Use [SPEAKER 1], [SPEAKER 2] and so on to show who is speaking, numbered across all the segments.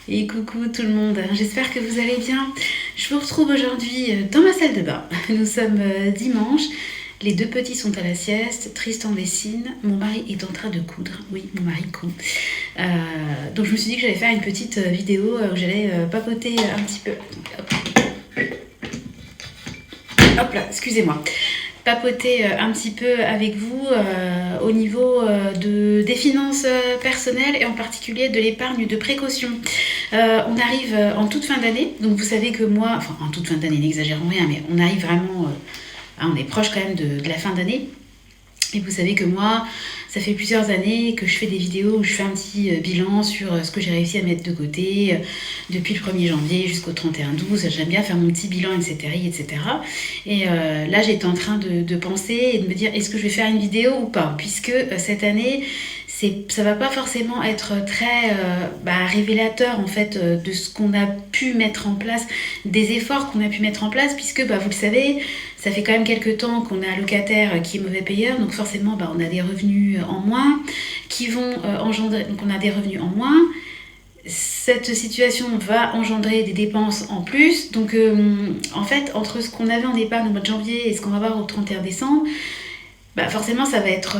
[SPEAKER 1] Et coucou tout le monde, j'espère que vous allez bien. Je vous retrouve aujourd'hui dans ma salle de bain. Nous sommes dimanche, les deux petits sont à la sieste, Tristan dessine, mon mari est en train de coudre. Oui, mon mari coud. Donc je me suis dit que j'allais faire une petite vidéo où j'allais papoter un petit peu. Hop là, excusez-moi. Papoter un petit peu avec vous au niveau des finances personnelles et en particulier de l'épargne de précaution. On arrive en toute fin d'année, donc vous savez que moi, enfin en toute fin d'année, n'exagérons rien, mais on arrive vraiment, on est proche quand même de la fin d'année. Et vous savez que moi, ça fait plusieurs années que je fais des vidéos où je fais un petit bilan sur ce que j'ai réussi à mettre de côté depuis le 1er janvier jusqu'au 31/12. J'aime bien faire mon petit bilan, etc. Et là, j'étais en train de penser et de me dire, est-ce que je vais faire une vidéo ou pas? Puisque cette année, ça va pas forcément être très révélateur en fait de ce qu'on a pu mettre en place, des efforts qu'on a pu mettre en place, puisque vous le savez, ça fait quand même quelques temps qu'on a un locataire qui est mauvais payeur, donc forcément on a des revenus en moins qui vont engendrer, donc on a des revenus en moins. Cette situation va engendrer des dépenses en plus, donc en fait entre ce qu'on avait en épargne au mois de janvier et ce qu'on va avoir au 31 décembre, forcément ça va être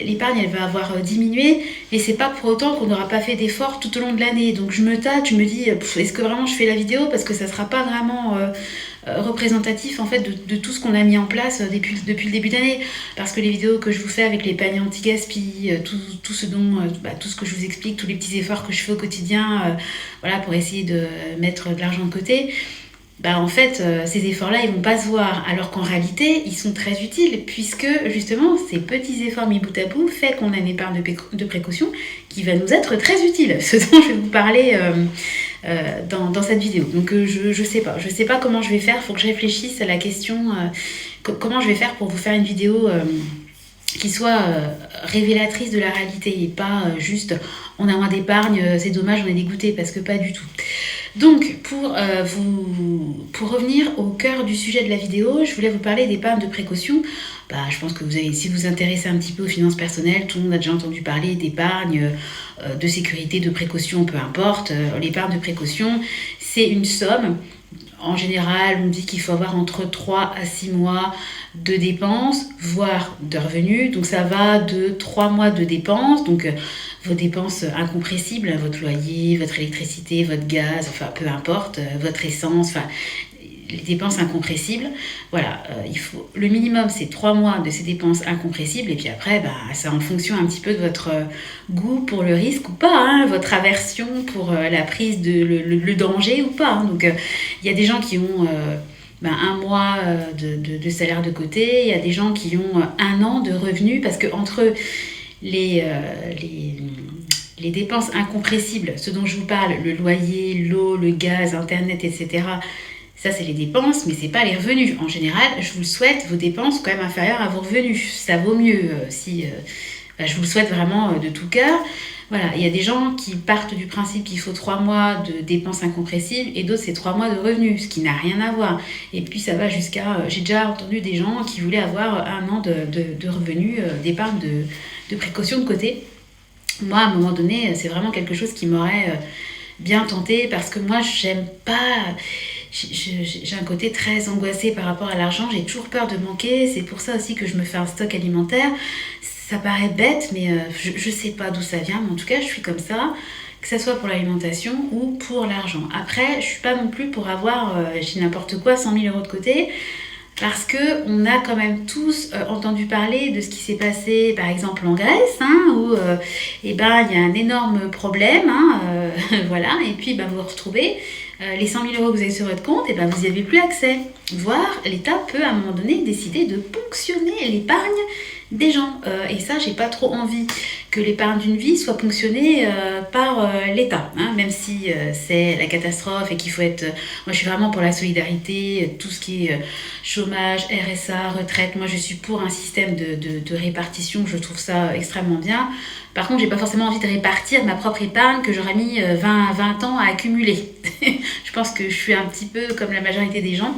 [SPEAKER 1] l'épargne elle va avoir diminué, mais c'est pas pour autant qu'on n'aura pas fait d'efforts tout au long de l'année. Donc je me tâte, je me dis est-ce que vraiment je fais la vidéo, parce que ça sera pas vraiment représentatif en fait de tout ce qu'on a mis en place depuis le début d'année, parce que les vidéos que je vous fais avec les paniers anti-gaspi, tout ce que je vous explique, tous les petits efforts que je fais au quotidien pour essayer de mettre de l'argent de côté, en fait, ces efforts-là, ils vont pas se voir, alors qu'en réalité, ils sont très utiles, puisque justement, ces petits efforts mis bout à bout fait qu'on a une épargne de précaution qui va nous être très utile, ce dont je vais vous parler dans cette vidéo. Donc je sais pas comment je vais faire, il faut que je réfléchisse à la question, comment je vais faire pour vous faire une vidéo qui soit révélatrice de la réalité et pas juste on a moins d'épargne, c'est dommage, on est dégoûté, parce que pas du tout. Donc pour revenir au cœur du sujet de la vidéo, je voulais vous parler d'épargne de précaution. Je pense que si vous vous intéressez un petit peu aux finances personnelles, tout le monde a déjà entendu parler d'épargne, de sécurité, de précaution, peu importe. L'épargne de précaution, c'est une somme. En général, on dit qu'il faut avoir entre 3 à 6 mois de dépenses, voire de revenus. Donc ça va de 3 mois de dépenses, donc vos dépenses incompressibles, votre loyer, votre électricité, votre gaz, peu importe, votre essence, les dépenses incompressibles. Voilà, le minimum c'est 3 mois de ces dépenses incompressibles, et puis après, c'est en fonction un petit peu de votre goût pour le risque ou pas, votre aversion pour la prise le danger ou pas. Donc il y a des gens qui ont 1 mois de salaire de côté, il y a des gens qui ont 1 an de revenus, parce que entre les dépenses incompressibles, ce dont je vous parle, le loyer, l'eau, le gaz, internet, etc., ça c'est les dépenses, mais c'est pas les revenus. En général, je vous le souhaite, vos dépenses sont quand même inférieures à vos revenus. Ça vaut mieux je vous le souhaite vraiment de tout cœur. Voilà, il y a des gens qui partent du principe qu'il faut 3 mois de dépenses incompressibles, et d'autres c'est 3 mois de revenus, ce qui n'a rien à voir. Et puis ça va jusqu'à... j'ai déjà entendu des gens qui voulaient avoir 1 an de revenus, d'épargne de précaution de côté. Moi, à un moment donné, c'est vraiment quelque chose qui m'aurait bien tenté, parce que moi, j'aime pas... J'ai un côté très angoissé par rapport à l'argent, j'ai toujours peur de manquer, c'est pour ça aussi que je me fais un stock alimentaire. Ça paraît bête, mais je sais pas d'où ça vient, mais en tout cas, je suis comme ça, que ça soit pour l'alimentation ou pour l'argent. Après, je suis pas non plus pour avoir, j'ai n'importe quoi, 100 000 € de côté, parce qu'on a quand même tous entendu parler de ce qui s'est passé, par exemple en Grèce, où il y a un énorme problème, voilà, et puis vous vous retrouvez, les 100 000 € que vous avez sur votre compte, vous n'y avez plus accès. Voire, l'État peut à un moment donné décider de ponctionner l'épargne des gens. Et ça, j'ai pas trop envie que l'épargne d'une vie soit ponctionnée par l'État, même si c'est la catastrophe et qu'il faut être... moi, je suis vraiment pour la solidarité, tout ce qui est chômage, RSA, retraite. Moi, je suis pour un système de répartition, je trouve ça extrêmement bien. Par contre, j'ai pas forcément envie de répartir ma propre épargne que j'aurais mis 20 ans à accumuler. Je pense que je suis un petit peu comme la majorité des gens.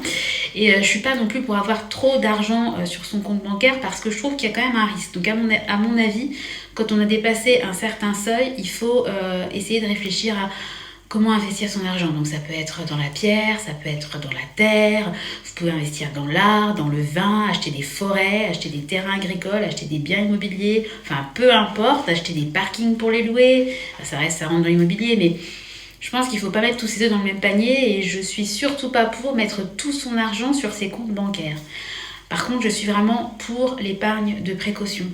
[SPEAKER 1] Et je suis pas non plus pour avoir trop d'argent sur son compte bancaire, parce que je trouve qu'il y a quand même un risque. Donc à mon avis, quand on a dépassé un certain seuil, il faut essayer de réfléchir à comment investir son argent. Donc ça peut être dans la pierre, ça peut être dans la terre, vous pouvez investir dans l'art, dans le vin, acheter des forêts, acheter des terrains agricoles, acheter des biens immobiliers, enfin peu importe, acheter des parkings pour les louer, ça rentre dans l'immobilier, mais je pense qu'il ne faut pas mettre tous ses œufs dans le même panier et je suis surtout pas pour mettre tout son argent sur ses comptes bancaires. Par contre, je suis vraiment pour l'épargne de précaution.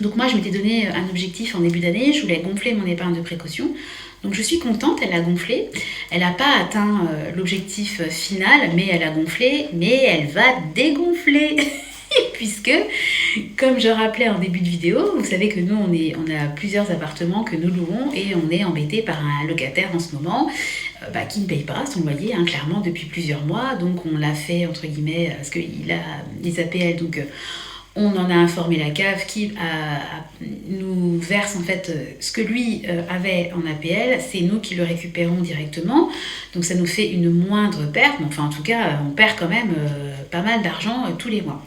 [SPEAKER 1] Donc moi, je m'étais donné un objectif en début d'année, je voulais gonfler mon épargne de précaution. Donc je suis contente, elle a gonflé. Elle n'a pas atteint l'objectif final, mais elle a gonflé, mais elle va dégonfler. Puisque, comme je rappelais en début de vidéo, vous savez que nous, on a plusieurs appartements que nous louons et on est embêté par un locataire en ce moment qui ne paye pas son loyer, clairement, depuis plusieurs mois. Donc on l'a fait, entre guillemets, parce qu'il a des APL, donc... on en a informé la CAF qui nous verse en fait ce que lui avait en APL, c'est nous qui le récupérons directement. Donc ça nous fait une moindre perte, mais enfin en tout cas on perd quand même pas mal d'argent tous les mois.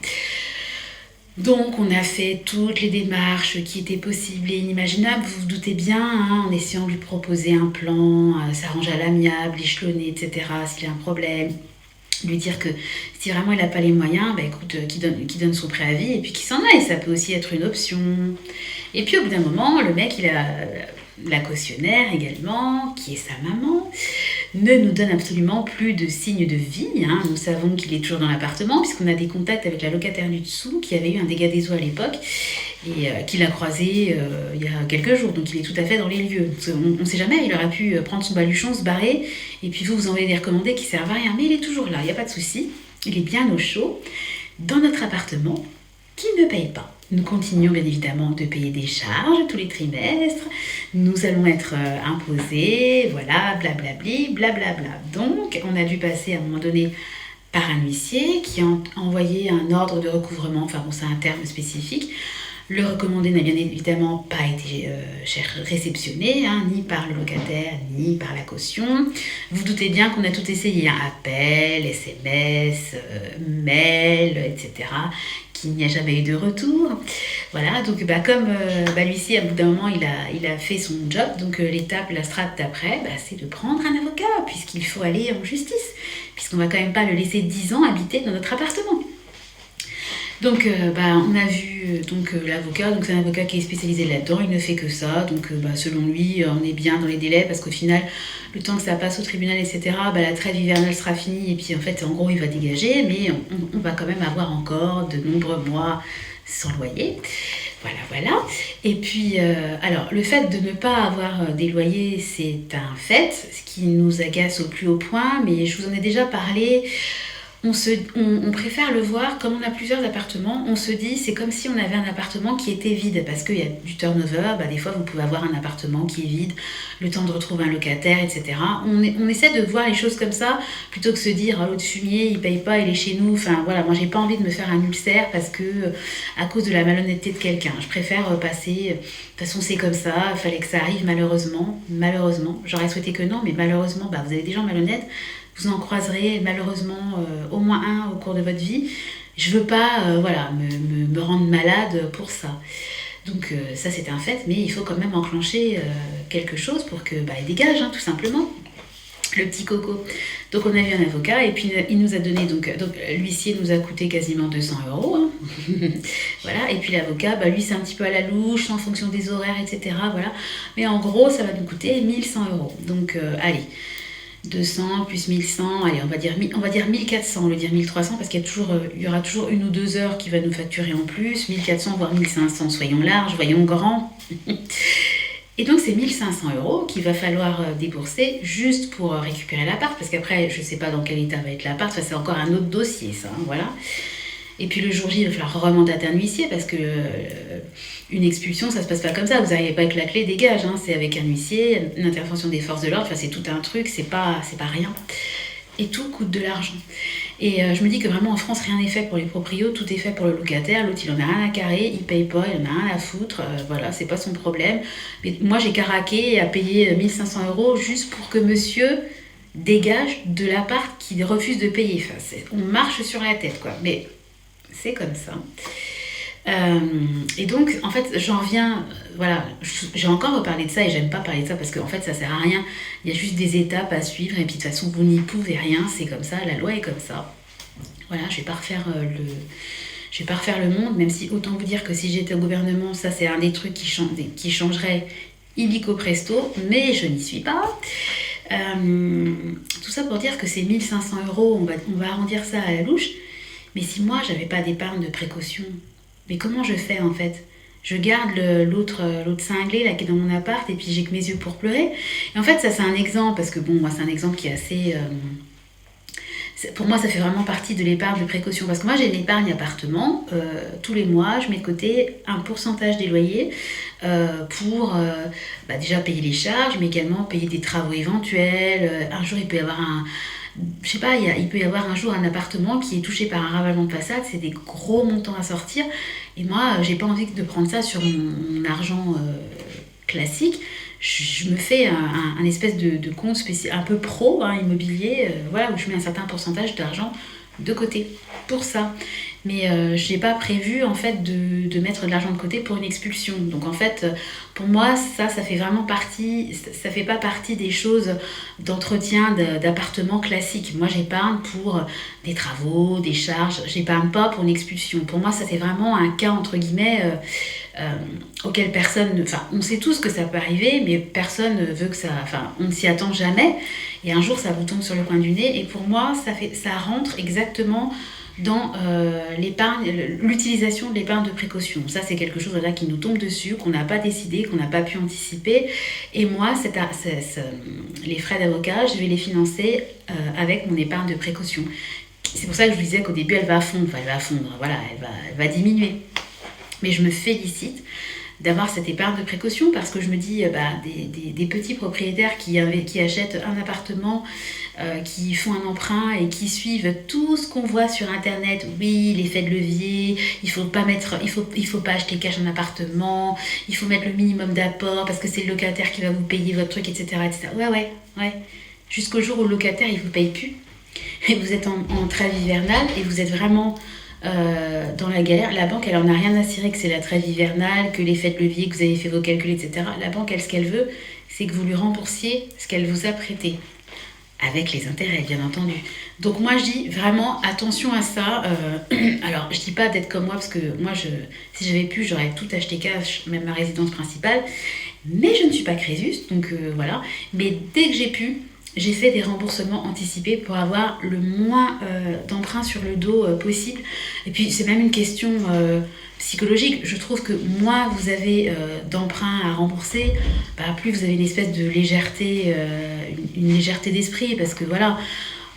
[SPEAKER 1] Donc on a fait toutes les démarches qui étaient possibles et inimaginables, vous vous doutez bien, en essayant de lui proposer un plan, s'arranger à l'amiable, échelonner, etc. s'il y a un problème. Lui dire que si vraiment il n'a pas les moyens, écoute, qu'il donne son préavis et puis qu'il s'en aille, ça peut aussi être une option. Et puis au bout d'un moment, le mec, il a la cautionnaire également, qui est sa maman, ne nous donne absolument plus de signes de vie. Nous savons qu'il est toujours dans l'appartement, puisqu'on a des contacts avec la locataire du dessous, qui avait eu un dégât des eaux à l'époque, et qu'il a croisé il y a quelques jours, donc il est tout à fait dans les lieux. On ne sait jamais, il aurait pu prendre son baluchon, se barrer, et puis vous envoyez des recommandés qui ne servent à rien, mais il est toujours là, il n'y a pas de souci, il est bien au chaud, dans notre appartement, qui ne paye pas. Nous continuons bien évidemment de payer des charges tous les trimestres, nous allons être imposés, voilà, blablabli, blablabla. Donc on a dû passer à un moment donné par un huissier qui a envoyé un ordre de recouvrement, enfin bon c'est un terme spécifique. Le recommandé n'a bien évidemment pas été réceptionné, ni par le locataire, ni par la caution. Vous doutez bien qu'on a tout essayé, appel, SMS, mail, etc., qu'il n'y a jamais eu de retour. Voilà, donc comme l'huissier, à bout d'un moment, il a fait son job, donc la strate d'après, c'est de prendre un avocat, puisqu'il faut aller en justice, puisqu'on ne va quand même pas le laisser 10 ans habiter dans notre appartement. Donc on a vu l'avocat, donc c'est un avocat qui est spécialisé là-dedans, il ne fait que ça, donc selon lui on est bien dans les délais parce qu'au final le temps que ça passe au tribunal etc, la trêve hivernale sera finie et puis en fait en gros il va dégager, mais on va quand même avoir encore de nombreux mois sans loyer. Voilà. Et puis, alors, le fait de ne pas avoir des loyers, c'est un fait, ce qui nous agace au plus haut point, mais je vous en ai déjà parlé. On préfère le voir comme on a plusieurs appartements, on se dit c'est comme si on avait un appartement qui était vide parce qu'il y a du turnover, des fois vous pouvez avoir un appartement qui est vide, le temps de retrouver un locataire, etc. On essaie de voir les choses comme ça plutôt que se dire l'autre fumier il paye pas, il est chez nous, enfin voilà, moi j'ai pas envie de me faire un ulcère parce que à cause de la malhonnêteté de quelqu'un, je préfère passer, de toute façon c'est comme ça, il fallait que ça arrive malheureusement, j'aurais souhaité que non, mais malheureusement vous avez des gens malhonnêtes. Vous en croiserez malheureusement au moins un au cours de votre vie. Je veux pas me rendre malade pour ça. Donc ça c'est un fait, mais il faut quand même enclencher quelque chose pour que il dégage, tout simplement. Le petit coco. Donc on a vu un avocat et puis il nous a donné, donc l'huissier nous a coûté quasiment 200 €. Voilà, et puis l'avocat, lui c'est un petit peu à la louche, en fonction des horaires, etc. Voilà. Mais en gros ça va nous coûter 1100 €. Donc allez. 200 plus 1100, allez, on va dire 1400, on va dire 1300 parce qu'il y aura toujours 1 ou 2 heures qui va nous facturer en plus, 1400 voire 1500, soyons larges, voyons grand. Et donc c'est 1500 € qu'il va falloir débourser juste pour récupérer l'appart, parce qu'après je sais pas dans quel état va être l'appart, c'est encore un autre dossier ça, voilà. Et puis le jour J, il va falloir remandater un huissier parce que une expulsion, ça se passe pas comme ça. Vous n'arrivez pas avec la clé, dégage. C'est avec un huissier, une intervention des forces de l'ordre. Enfin, c'est tout un truc, c'est pas rien. Et tout coûte de l'argent. Et je me dis que vraiment en France, rien n'est fait pour les proprios, tout est fait pour le locataire. L'autre, il en a rien à carrer, il paye pas, il en a rien à foutre. Voilà, c'est pas son problème. Mais moi, j'ai caraqué à payer 1500 € juste pour que monsieur dégage de l'appart qu'il refuse de payer. Enfin, on marche sur la tête, quoi. Mais c'est comme ça. Euh, et donc, en fait, j'en viens, voilà, j'ai encore reparlé de ça et j'aime pas parler de ça parce qu'en fait, ça sert à rien. Il y a juste des étapes à suivre et puis de toute façon, vous n'y pouvez rien, c'est comme ça, la loi est comme ça. Voilà, je vais pas refaire le monde, même si autant vous dire que si j'étais au gouvernement, ça c'est un des trucs qui changerait illico presto, mais je n'y suis pas. Euh, Tout ça pour dire que ces 1 500 euros, on va arrondir ça à la louche, mais si moi j'avais pas d'épargne de précaution, mais comment je fais en fait? Je garde l'autre cinglé là qui est dans mon appart et puis j'ai que mes yeux pour pleurer. Et en fait ça c'est un exemple parce que bon moi c'est un exemple qui est assez pour moi, ça fait vraiment partie de l'épargne de précaution. Parce que moi, j'ai une épargne appartement. Tous les mois, je mets de côté un pourcentage des loyers pour déjà payer les charges, mais également payer des travaux éventuels. Un jour, il peut y avoir un... Je sais pas, il peut y avoir un jour un appartement qui est touché par un ravalement de façade. C'est des gros montants à sortir. Et moi, j'ai pas envie de prendre ça sur mon argent classique. Je me fais un espèce de compte spécial, un peu pro, hein, immobilier, voilà, où je mets un certain pourcentage d'argent de côté pour ça. Mais je n'ai pas prévu en fait de mettre de l'argent de côté pour une expulsion. Donc en fait, pour moi, ça fait vraiment partie, ça fait pas partie des choses d'entretien d'appartement classique. Moi, j'épargne pour des travaux, des charges. J'épargne pas pour une expulsion. Pour moi, ça c'est vraiment un cas entre guillemets auquel personne, enfin, on sait tous que ça peut arriver, mais personne ne veut que ça, enfin, on ne s'y attend jamais. Et un jour, ça vous tombe sur le coin du nez. Et pour moi, ça rentre exactement dans l'épargne, l'utilisation de l'épargne de précaution. Ça, c'est quelque chose là qui nous tombe dessus, qu'on n'a pas décidé, qu'on n'a pas pu anticiper. Et moi, les frais d'avocat, je vais les financer avec mon épargne de précaution. C'est pour ça que je vous disais qu'au début, elle va fondre, voilà, elle va diminuer. Mais je me félicite d'avoir cette épargne de précaution parce que je me dis des petits propriétaires qui achètent un appartement, qui font un emprunt et qui suivent tout ce qu'on voit sur internet. Oui, l'effet de levier, il faut pas acheter cash un appartement, il faut mettre le minimum d'apport parce que c'est le locataire qui va vous payer votre truc, etc. etc. Ouais. Jusqu'au jour où le locataire il vous paye plus et vous êtes en trêve hivernale et vous êtes vraiment dans la galère. La banque, elle en a rien à cirer que c'est la trêve hivernale, que l'effet de levier, que vous avez fait vos calculs, etc. La banque, elle, ce qu'elle veut, c'est que vous lui remboursiez ce qu'elle vous a prêté. Avec les intérêts, bien entendu. Donc moi, je dis vraiment attention à ça. Alors, je dis pas d'être comme moi, parce que moi, si j'avais pu, j'aurais tout acheté cash, même ma résidence principale. Mais je ne suis pas Crésus, donc voilà. Mais dès que j'ai pu, j'ai fait des remboursements anticipés pour avoir le moins d'emprunts sur le dos possible. Et puis c'est même une question psychologique. Je trouve que moins vous avez d'emprunts à rembourser, plus vous avez une espèce de légèreté, une légèreté d'esprit. Parce que voilà,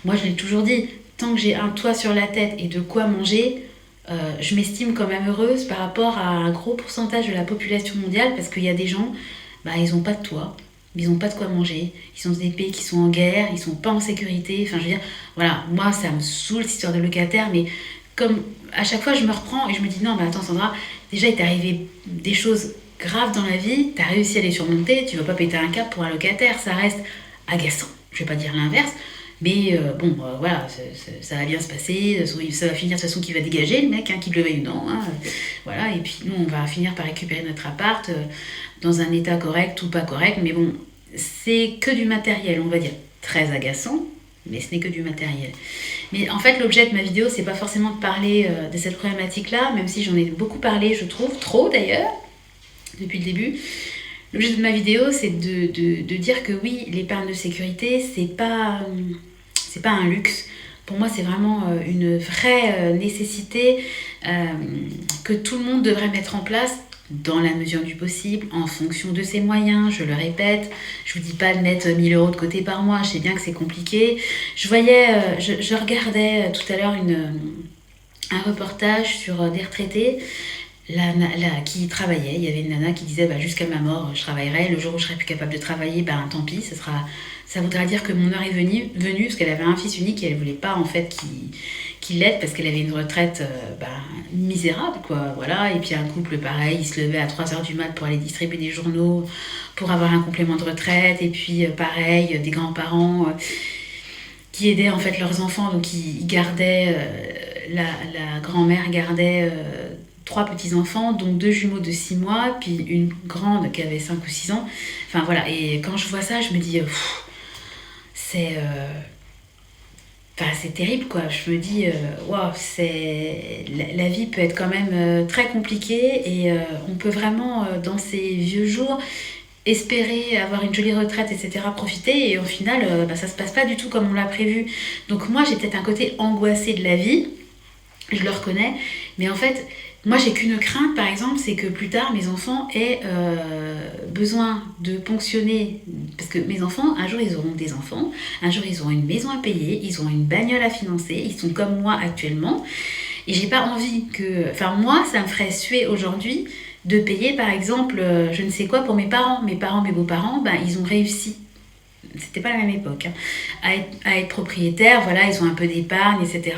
[SPEAKER 1] moi je l'ai toujours dit, tant que j'ai un toit sur la tête et de quoi manger, je m'estime quand même heureuse par rapport à un gros pourcentage de la population mondiale. Parce qu'il y a des gens, ils n'ont pas de toit. Ils n'ont pas de quoi manger, ils sont dans des pays qui sont en guerre, ils sont pas en sécurité, enfin je veux dire, voilà, moi ça me saoule cette histoire de locataire, mais comme à chaque fois je me reprends et je me dis non mais attends Sandra, déjà il t'est arrivé des choses graves dans la vie, t'as réussi à les surmonter, tu vas pas péter un câble pour un locataire, ça reste agaçant, je vais pas dire l'inverse, mais voilà, ça va bien se passer, ça va finir de toute façon qu'il va dégager le mec, qu'il le veuille ou non, voilà, et puis nous on va finir par récupérer notre appart dans un état correct ou pas correct, mais bon, c'est que du matériel, on va dire, très agaçant, mais ce n'est que du matériel. Mais en fait, l'objet de ma vidéo, c'est pas forcément de parler de cette problématique-là, même si j'en ai beaucoup parlé, je trouve, trop d'ailleurs, depuis le début. L'objet de ma vidéo, c'est de dire que oui, l'épargne de sécurité, c'est pas un luxe. Pour moi, c'est vraiment une vraie nécessité que tout le monde devrait mettre en place dans la mesure du possible, en fonction de ses moyens, je le répète. Je vous dis pas de mettre 1 000 € de côté par mois, je sais bien que c'est compliqué. Je regardais tout à l'heure un reportage sur des retraités qui travaillaient. Il y avait une nana qui disait jusqu'à ma mort je travaillerai, le jour où je serai plus capable de travailler, tant pis, ça voudra dire que mon heure est venue parce qu'elle avait un fils unique et elle voulait pas en fait qu'il l'aide parce qu'elle avait une retraite misérable quoi, voilà. Et puis un couple pareil, il se levait à 3h du mat pour aller distribuer des journaux pour avoir un complément de retraite, et puis pareil, des grands-parents qui aidaient en fait leurs enfants, donc ils gardaient la grand-mère gardait 3 petits-enfants, dont 2 jumeaux de 6 mois, puis une grande qui avait 5 ou 6 ans. Enfin voilà, et quand je vois ça, je me dis, c'est... Enfin, c'est terrible quoi, je me dis, waouh, la vie peut être quand même très compliquée et on peut vraiment, dans ces vieux jours, espérer avoir une jolie retraite, etc., profiter et au final, ça se passe pas du tout comme on l'a prévu. Donc moi, j'ai peut-être un côté angoissé de la vie, je le reconnais, mais en fait, moi j'ai qu'une crainte par exemple, c'est que plus tard mes enfants aient besoin de ponctionner, parce que mes enfants, un jour ils auront des enfants, un jour ils auront une maison à payer, ils auront une bagnole à financer, ils sont comme moi actuellement, et j'ai pas envie que... Enfin moi, ça me ferait suer aujourd'hui de payer par exemple, je ne sais quoi pour mes parents. Mes parents, mes beaux-parents, ils ont réussi, c'était pas la même époque, hein, à être propriétaires, voilà, ils ont un peu d'épargne, etc.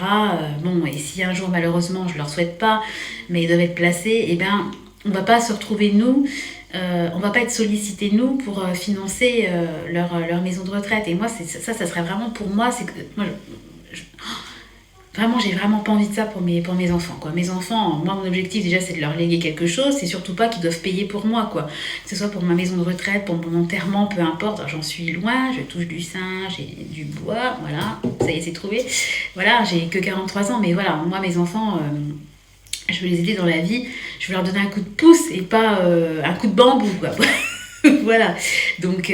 [SPEAKER 1] Bon, et si un jour, malheureusement, je leur souhaite pas, mais ils doivent être placés, eh ben, on va pas se retrouver, nous, on va pas être sollicités, nous, pour financer leur maison de retraite. Et moi, ça serait vraiment pour moi, c'est que moi, vraiment, j'ai vraiment pas envie de ça pour mes enfants, quoi. Mes enfants, moi, mon objectif, déjà, c'est de leur léguer quelque chose. C'est surtout pas qu'ils doivent payer pour moi, quoi. Que ce soit pour ma maison de retraite, pour mon enterrement, peu importe. Alors, j'en suis loin, je touche du sein, j'ai du bois, voilà. Ça y est, c'est trouvé. Voilà, j'ai que 43 ans, mais voilà, moi, mes enfants, je veux les aider dans la vie. Je veux leur donner un coup de pouce et pas un coup de bambou, quoi. Voilà. Donc,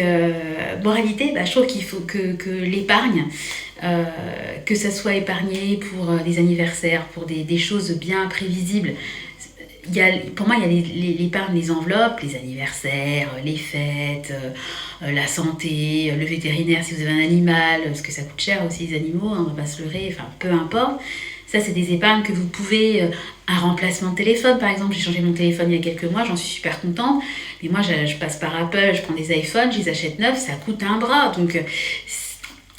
[SPEAKER 1] moralité, je trouve qu'il faut que l'épargne, que ça soit épargné pour des anniversaires, pour des choses bien prévisibles. Pour moi, il y a l'épargne, les enveloppes, les anniversaires, les fêtes, la santé, le vétérinaire si vous avez un animal, parce que ça coûte cher aussi les animaux, hein, on ne va pas se leurrer, enfin peu importe. Ça, c'est des épargnes que vous pouvez... un remplacement de téléphone, par exemple. J'ai changé mon téléphone il y a quelques mois, j'en suis super contente. Mais moi, je passe par Apple, je prends des iPhones, je les achète neufs, ça coûte un bras. Donc,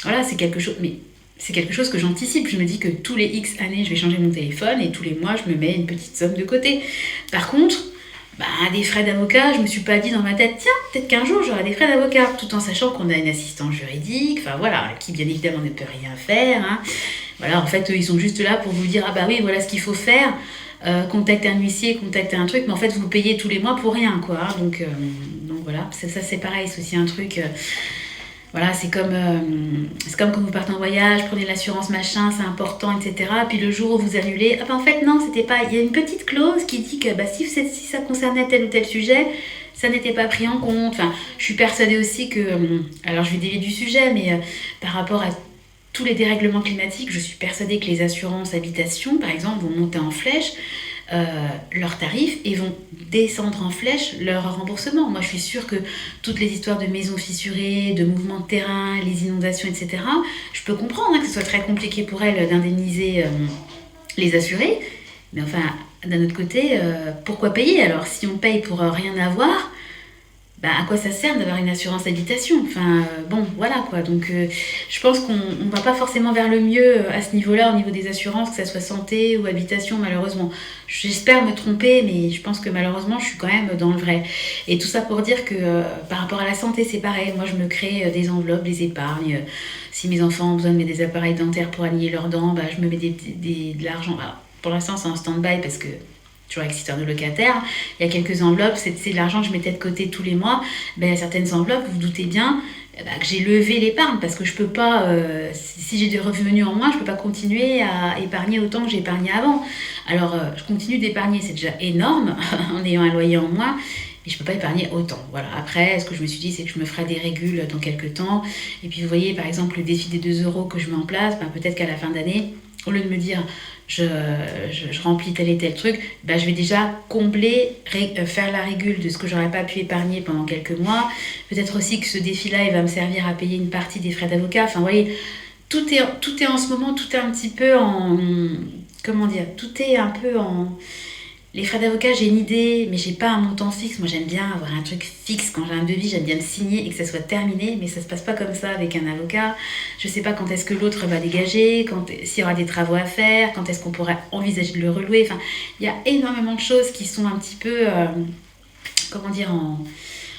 [SPEAKER 1] voilà, c'est quelque chose... Mais c'est quelque chose que j'anticipe. Je me dis que tous les X années, je vais changer mon téléphone et tous les mois, je me mets une petite somme de côté. Par contre, des frais d'avocat, je me suis pas dit dans ma tête, tiens, peut-être qu'un jour, j'aurai des frais d'avocat, tout en sachant qu'on a une assistante juridique, enfin voilà, qui bien évidemment ne peut rien faire, hein. Voilà, en fait, eux, ils sont juste là pour vous dire, oui, voilà ce qu'il faut faire, contactez un huissier, contactez un truc, mais en fait, vous payez tous les mois pour rien, quoi. Hein. Donc voilà, ça c'est pareil, c'est aussi un truc... voilà, c'est comme quand vous partez en voyage, prenez l'assurance machin, c'est important, etc. Puis le jour où vous annulez, en fait non, c'était pas... Il y a une petite clause qui dit que si ça concernait tel ou tel sujet, ça n'était pas pris en compte. Enfin, je suis persuadée aussi que... alors je vais dévier du sujet, mais par rapport à tous les dérèglements climatiques, je suis persuadée que les assurances habitation, par exemple, vont monter en flèche leurs tarifs et vont descendre en flèche leur remboursement. Moi, je suis sûre que toutes les histoires de maisons fissurées, de mouvements de terrain, les inondations, etc., je peux comprendre que ce soit très compliqué pour elles d'indemniser les assurés. Mais enfin, d'un autre côté, pourquoi payer alors? Si on paye pour rien avoir, à quoi ça sert d'avoir une assurance habitation? Enfin, bon, voilà quoi. Donc, je pense qu'on ne va pas forcément vers le mieux à ce niveau-là, au niveau des assurances, que ça soit santé ou habitation, malheureusement. J'espère me tromper, mais je pense que malheureusement, je suis quand même dans le vrai. Et tout ça pour dire que par rapport à la santé, c'est pareil. Moi, je me crée des enveloppes, des épargnes. Si mes enfants ont besoin de mettre des appareils dentaires pour aligner leurs dents, je me mets de l'argent. Alors, pour l'instant, c'est en stand-by parce que toujours avec cette histoire de locataire, il y a quelques enveloppes, c'est de l'argent que je mettais de côté tous les mois. Certaines enveloppes, vous vous doutez bien que j'ai levé l'épargne parce que je peux pas, si j'ai des revenus en moins, je peux pas continuer à épargner autant que j'ai épargné avant. Alors, je continue d'épargner, c'est déjà énorme en ayant un loyer en moins. Et je peux pas épargner autant. Voilà. Après, ce que je me suis dit, c'est que je me ferai des régules dans quelques temps. Et puis, vous voyez, par exemple, le défi des 2 euros que je mets en place, peut-être qu'à la fin d'année, au lieu de me dire je remplis tel et tel truc, je vais déjà combler, faire la régule de ce que j'aurais pas pu épargner pendant quelques mois. Peut-être aussi que ce défi-là, il va me servir à payer une partie des frais d'avocat. Enfin, vous voyez, tout est en ce moment, tout est un petit peu en... Comment dire? Tout est un peu en... Les frais d'avocat, j'ai une idée, mais j'ai pas un montant fixe. Moi, j'aime bien avoir un truc fixe. Quand j'ai un devis, j'aime bien le signer et que ça soit terminé. Mais ça se passe pas comme ça avec un avocat. Je sais pas quand est-ce que l'autre va dégager, s'il y aura des travaux à faire, quand est-ce qu'on pourrait envisager de le relouer. Enfin, il y a énormément de choses qui sont un petit peu,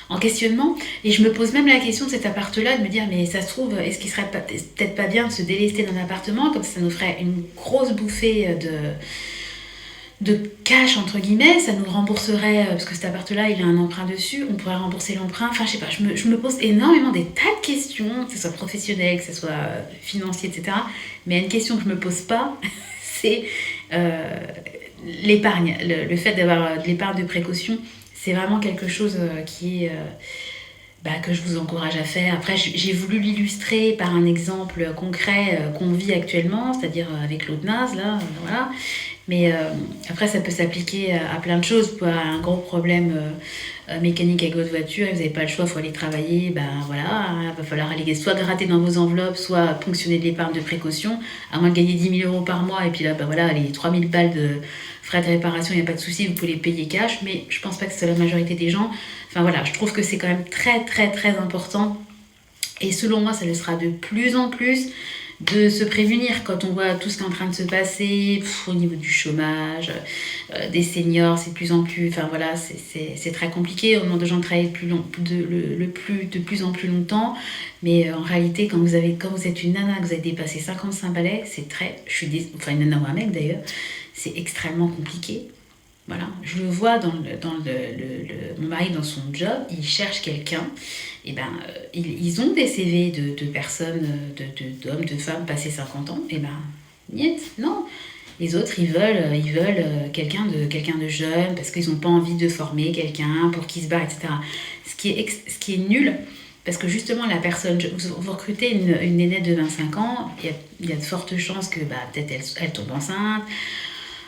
[SPEAKER 1] en questionnement. Et je me pose même la question de cet appart-là, de me dire, mais ça se trouve, est-ce qu'il serait peut-être pas bien de se délester d'un appartement, comme ça nous ferait une grosse bouffée de cash entre guillemets, ça nous rembourserait, parce que cet appart-là, il a un emprunt dessus, on pourrait rembourser l'emprunt. Enfin, je sais pas, je me pose énormément des tas de questions, que ce soit professionnel, que ce soit financier, etc. Mais une question que je me pose pas, c'est l'épargne. Le fait d'avoir de l'épargne de précaution, c'est vraiment quelque chose qui est... que je vous encourage à faire. Après, j'ai voulu l'illustrer par un exemple concret qu'on vit actuellement, c'est-à-dire avec l'eau de Naz, là, voilà. Mais après, ça peut s'appliquer à plein de choses. Vous pouvez avoir un gros problème mécanique avec votre voiture et vous n'avez pas le choix, il faut aller travailler. Voilà, il va falloir aller soit gratter dans vos enveloppes, soit ponctionner de l'épargne de précaution, à moins de gagner 10 000 euros par mois. Et puis là, voilà, les 3 000 balles de frais de réparation, il n'y a pas de souci, vous pouvez les payer cash. Mais je pense pas que c'est la majorité des gens. Enfin voilà, je trouve que c'est quand même très, très, très important. Et selon moi, ça le sera de plus en plus, de se prévenir quand on voit tout ce qui est en train de se passer au niveau du chômage, des seniors, c'est de plus en plus... Enfin voilà, c'est très compliqué. On demande aux gens de travailler de plus en plus longtemps. Mais en réalité, quand vous êtes une nana, que vous avez dépassé 55 balais, c'est très... Enfin, une nana ou un mec d'ailleurs, c'est extrêmement compliqué. Voilà, je le vois mon mari dans son job, il cherche quelqu'un, et ils ont des CV de personnes, d'hommes, de femmes passés 50 ans, et niet, non. Les autres, ils veulent quelqu'un de jeune, parce qu'ils n'ont pas envie de former quelqu'un pour qu'il se barre, etc. Ce qui est nul, parce que justement, la personne, vous recrutez une nénette de 25 ans, il y a de fortes chances que peut-être elle tombe enceinte,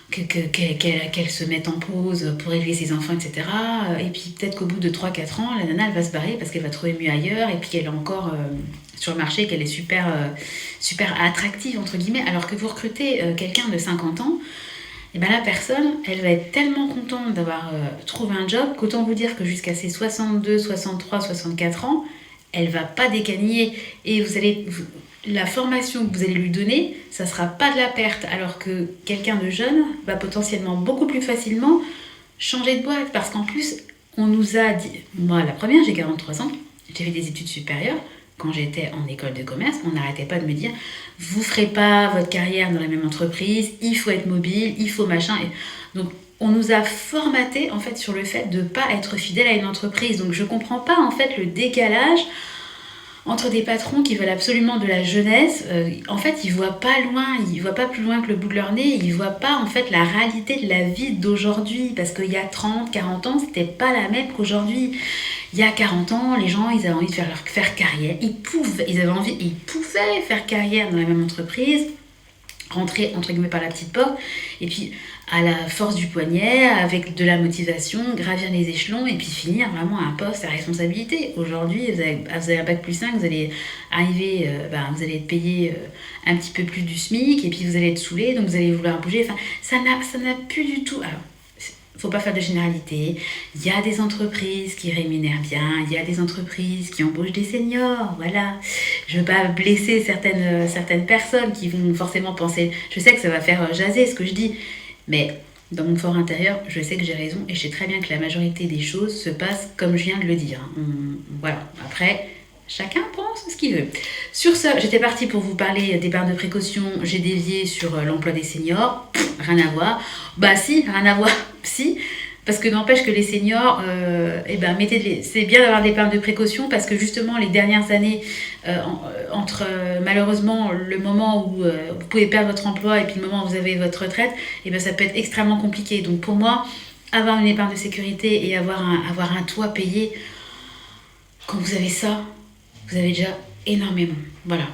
[SPEAKER 1] qu'elle se mette en pause pour élever ses enfants, etc. Et puis peut-être qu'au bout de 3-4 ans, la nana, elle va se barrer parce qu'elle va trouver mieux ailleurs et puis qu'elle est encore sur le marché, qu'elle est super attractive, entre guillemets, alors que vous recrutez quelqu'un de 50 ans, et la personne, elle va être tellement contente d'avoir trouvé un job qu'autant vous dire que jusqu'à ses 62, 63, 64 ans, elle va pas décaniller et la formation que vous allez lui donner, ça ne sera pas de la perte, alors que quelqu'un de jeune va potentiellement beaucoup plus facilement changer de boîte, parce qu'en plus, on nous a dit, moi la première, j'ai 43 ans, j'ai fait des études supérieures, quand j'étais en école de commerce, on n'arrêtait pas de me dire, vous ne ferez pas votre carrière dans la même entreprise, il faut être mobile, il faut machin, et donc on nous a formaté en fait sur le fait de ne pas être fidèle à une entreprise, donc je ne comprends pas en fait le décalage entre des patrons qui veulent absolument de la jeunesse. En fait, ils voient pas loin, ils voient pas plus loin que le bout de leur nez, ils voient pas en fait la réalité de la vie d'aujourd'hui, parce qu'il y a 30, 40 ans, c'était pas la même qu'aujourd'hui. Il y a 40 ans, les gens, ils avaient envie de faire carrière, ils pouvaient faire carrière dans la même entreprise, rentrer entre guillemets par la petite porte, et puis à la force du poignet, avec de la motivation, gravir les échelons et puis finir vraiment à un poste à responsabilité. Aujourd'hui, vous avez un bac plus 5, vous allez arriver, vous allez être payé un petit peu plus du SMIC et puis vous allez être saoulé, donc vous allez vouloir bouger. Enfin, ça n'a plus du tout... Alors, faut pas faire de généralité. Il y a des entreprises qui rémunèrent bien, il y a des entreprises qui embauchent des seniors, voilà. Je veux pas blesser certaines personnes qui vont forcément penser... Je sais que ça va faire jaser ce que je dis, mais dans mon fort intérieur, je sais que j'ai raison et je sais très bien que la majorité des choses se passent comme je viens de le dire. Voilà, après, chacun pense ce qu'il veut. Sur ce, j'étais partie pour vous parler d'épargne de précaution, j'ai dévié sur l'emploi des seniors, rien à voir. Si, rien à voir, si, parce que n'empêche que les seniors, c'est bien d'avoir de l'épargne de précaution parce que justement les dernières années, entre malheureusement le moment où vous pouvez perdre votre emploi et puis le moment où vous avez votre retraite, ça peut être extrêmement compliqué. Donc pour moi, avoir une épargne de sécurité et avoir un toit payé, quand vous avez ça, vous avez déjà énormément. Voilà,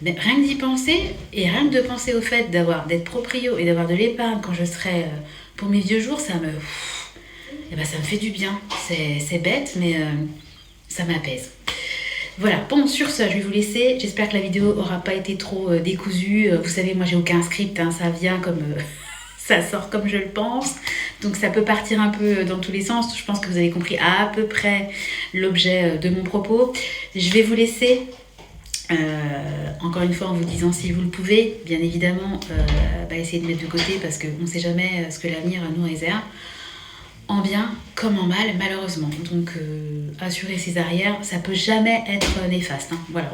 [SPEAKER 1] rien que d'y penser et rien que de penser au fait d'être proprio et d'avoir de l'épargne quand je serai pour mes vieux jours, ça me fait du bien. C'est bête, mais ça m'apaise. Voilà, bon, sur ce, je vais vous laisser. J'espère que la vidéo aura pas été trop décousue. Vous savez, moi, j'ai aucun script, ça vient comme... ça sort comme je le pense. Donc, ça peut partir un peu dans tous les sens. Je pense que vous avez compris à peu près l'objet de mon propos. Je vais vous laisser... encore une fois en vous disant si vous le pouvez, bien évidemment, essayez de mettre de côté parce qu'on ne sait jamais ce que l'avenir nous réserve, en bien comme en mal, malheureusement. Donc assurer ses arrières, ça peut jamais être néfaste. Voilà,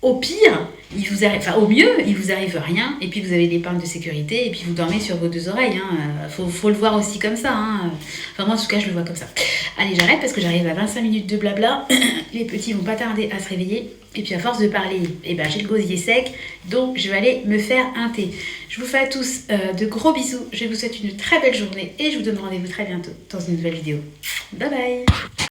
[SPEAKER 1] Au pire, il vous arrive, enfin au mieux, il vous arrive rien, et puis vous avez l'épargne de sécurité, et puis vous dormez sur vos deux oreilles. Hein. Faut le voir aussi comme ça. Hein. Enfin moi en tout cas je le vois comme ça. Allez, j'arrête parce que j'arrive à 25 minutes de blabla. Les petits vont pas tarder à se réveiller. Et puis à force de parler, eh ben, j'ai le gosier sec, donc je vais aller me faire un thé. Je vous fais à tous de gros bisous, je vous souhaite une très belle journée et je vous donne rendez-vous très bientôt dans une nouvelle vidéo. Bye bye.